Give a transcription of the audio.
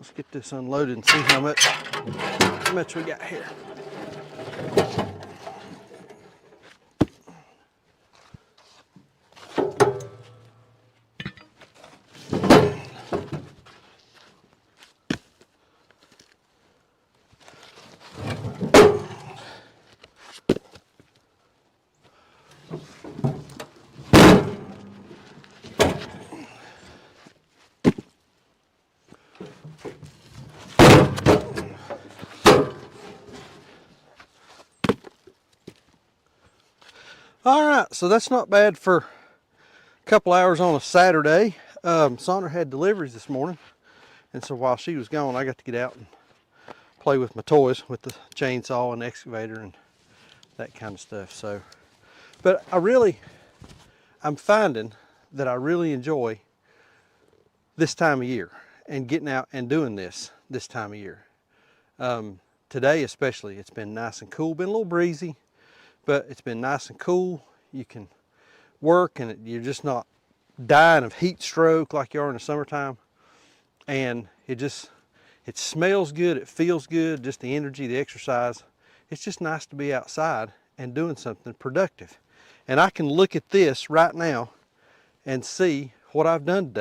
Let's get this unloaded and see how much we got here. All right, so that's not bad for a couple hours on a Saturday. Sandra had deliveries this morning, and so while she was gone, I got to get out and play with my toys, with the chainsaw and excavator and that kind of stuff. So, but I'm finding that I really enjoy this time of year and getting out and doing this time of year. Today especially, it's been nice and cool, been a little breezy, but it's been nice and cool. You can work and you're just not dying of heat stroke like you are in the summertime. And it smells good, it feels good, just the energy, the exercise. It's just nice to be outside and doing something productive. And I can look at this right now and see what I've done today.